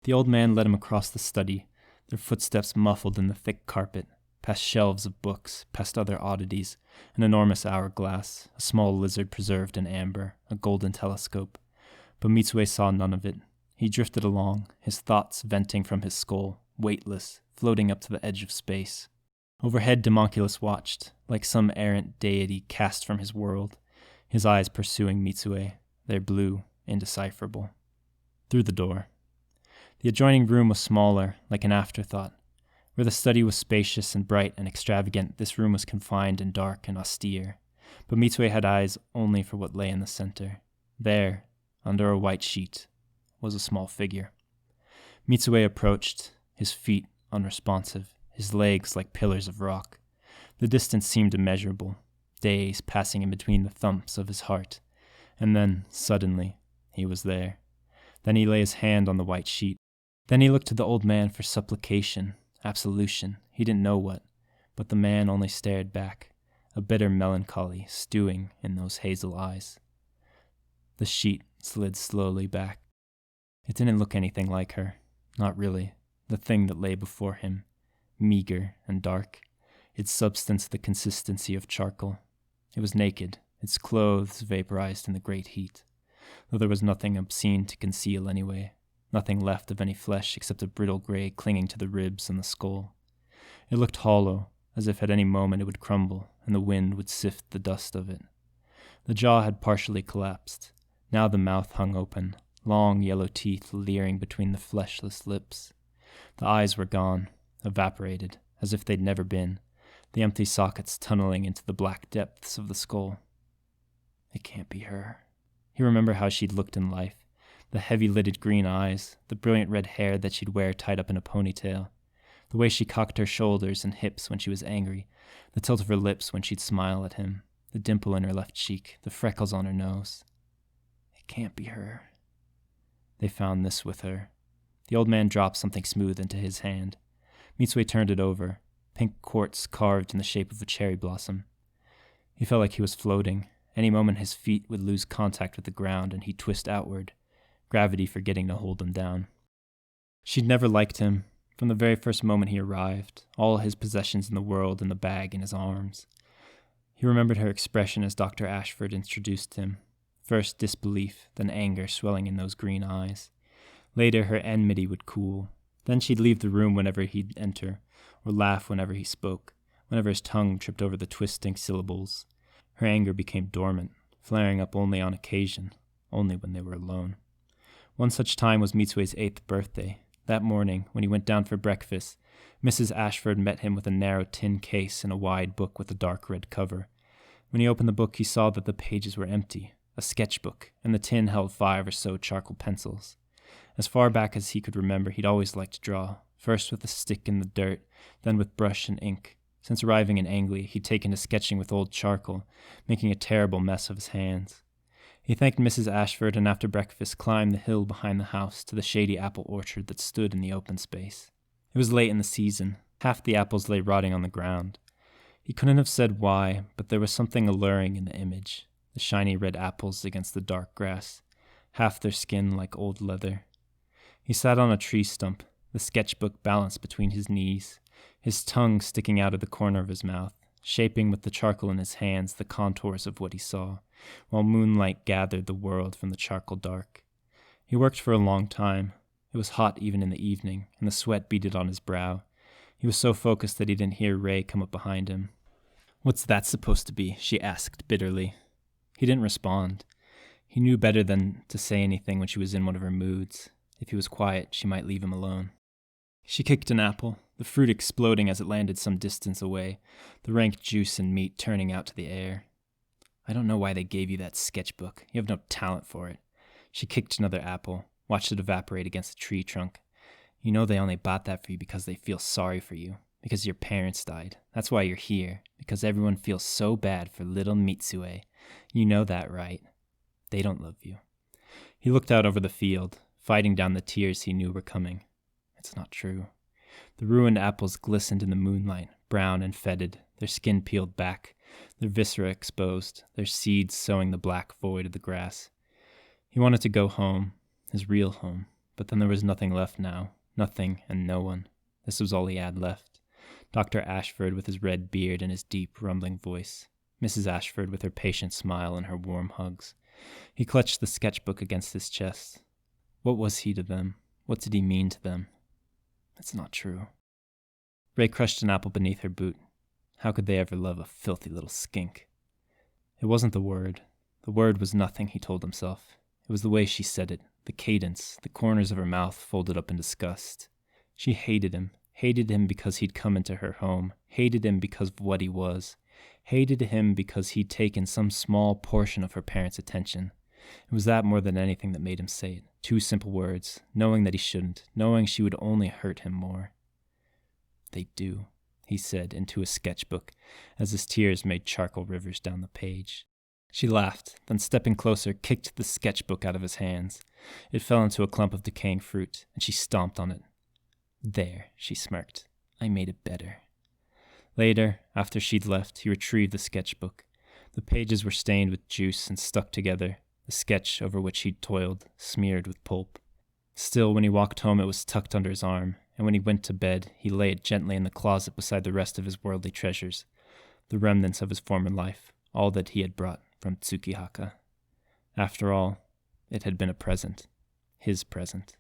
The old man led him across the study, their footsteps muffled in the thick carpet, past shelves of books, past other oddities, an enormous hourglass, a small lizard preserved in amber, a golden telescope. But Mitsue saw none of it. He drifted along, his thoughts venting from his skull, weightless, floating up to the edge of space. Overhead, Demonculus watched, like some errant deity cast from his world, his eyes pursuing Mitsue, their blue, indecipherable. Through the door. The adjoining room was smaller, like an afterthought. Where the study was spacious and bright and extravagant, this room was confined and dark and austere. But Mitsue had eyes only for what lay in the center. There, under a white sheet, was a small figure. Mitsue approached, his feet unresponsive, his legs like pillars of rock. The distance seemed immeasurable, days passing in between the thumps of his heart. And then, suddenly, he was there. Then he lay his hand on the white sheet. Then he looked to the old man for supplication, absolution, he didn't know what, but the man only stared back, a bitter melancholy stewing in those hazel eyes. The sheet slid slowly back. It didn't look anything like her, not really, the thing that lay before him, meager and dark, its substance the consistency of charcoal. It was naked, its clothes vaporized in the great heat, though there was nothing obscene to conceal anyway. Nothing left of any flesh except a brittle gray clinging to the ribs and the skull. It looked hollow, as if at any moment it would crumble, and the wind would sift the dust of it. The jaw had partially collapsed. Now the mouth hung open, long yellow teeth leering between the fleshless lips. The eyes were gone, evaporated, as if they'd never been, the empty sockets tunneling into the black depths of the skull. It can't be her. He remembered how she'd looked in life. The heavy-lidded green eyes, the brilliant red hair that she'd wear tied up in a ponytail, the way she cocked her shoulders and hips when she was angry, the tilt of her lips when she'd smile at him, the dimple in her left cheek, the freckles on her nose. It can't be her. They found this with her. The old man dropped something smooth into his hand. Mitsue turned it over, pink quartz carved in the shape of a cherry blossom. He felt like he was floating. Any moment his feet would lose contact with the ground and he'd twist outward, gravity forgetting to hold him down. She'd never liked him. From the very first moment he arrived, all his possessions in the world in the bag in his arms. He remembered her expression as Dr. Ashford introduced him. First disbelief, then anger swelling in those green eyes. Later her enmity would cool. Then she'd leave the room whenever he'd enter, or laugh whenever he spoke, whenever his tongue tripped over the twisting syllables. Her anger became dormant, flaring up only on occasion, only when they were alone. One such time was Mitsue's 8th birthday. That morning, when he went down for breakfast, Mrs. Ashford met him with a narrow tin case and a wide book with a dark red cover. When he opened the book, he saw that the pages were empty, a sketchbook, and the tin held 5 or so charcoal pencils. As far back as he could remember, he'd always liked to draw, first with a stick in the dirt, then with brush and ink. Since arriving in Anglia, he'd taken to sketching with old charcoal, making a terrible mess of his hands. He thanked Mrs. Ashford and after breakfast climbed the hill behind the house to the shady apple orchard that stood in the open space. It was late in the season. Half the apples lay rotting on the ground. He couldn't have said why, but there was something alluring in the image, the shiny red apples against the dark grass, half their skin like old leather. He sat on a tree stump, the sketchbook balanced between his knees, his tongue sticking out of the corner of his mouth, shaping with the charcoal in his hands the contours of what he saw, while moonlight gathered the world from the charcoal dark. He worked for a long time. It was hot even in the evening, and the sweat beaded on his brow. He was so focused that he didn't hear Ray come up behind him. "What's that supposed to be?" she asked bitterly. He didn't respond. He knew better than to say anything when she was in one of her moods. If he was quiet, she might leave him alone. She kicked an apple, the fruit exploding as it landed some distance away, the rank juice and meat turning out to the air. "I don't know why they gave you that sketchbook. You have no talent for it." She kicked another apple, watched it evaporate against the tree trunk. "You know they only bought that for you because they feel sorry for you, because your parents died. That's why you're here, because everyone feels so bad for little Mitsue. You know that, right? They don't love you." He looked out over the field, fighting down the tears he knew were coming. It's not true. The ruined apples glistened in the moonlight, brown and fetid, their skin peeled back, their viscera exposed, their seeds sowing the black void of the grass. He wanted to go home, his real home, But then there was nothing left now. Nothing and no one. This was all he had left. Dr. Ashford with his red beard and his deep, rumbling voice. Mrs. Ashford with her patient smile and her warm hugs. He clutched the sketchbook against his chest. What was he to them? What did he mean to them? It's not true. Ray crushed an apple beneath her boot. How could they ever love a filthy little skink? It wasn't the word. The word was nothing, he told himself. It was the way she said it, the cadence, the corners of her mouth folded up in disgust. She hated him because he'd come into her home, hated him because of what he was, hated him because he'd taken some small portion of her parents' attention. It was that more than anything that made him say it. 2 simple words, knowing that he shouldn't, knowing she would only hurt him more. They do, he said into his sketchbook, as his tears made charcoal rivers down the page. She laughed, then stepping closer, kicked the sketchbook out of his hands. It fell into a clump of decaying fruit, and she stomped on it. There, she smirked. I made it better. Later, after she'd left, he retrieved the sketchbook. The pages were stained with juice and stuck together, the sketch over which he'd toiled, smeared with pulp. Still, when he walked home, it was tucked under his arm, and when he went to bed, he lay it gently in the closet beside the rest of his worldly treasures, the remnants of his former life, all that he had brought from Tsukihaka. After all, it had been a present, his present.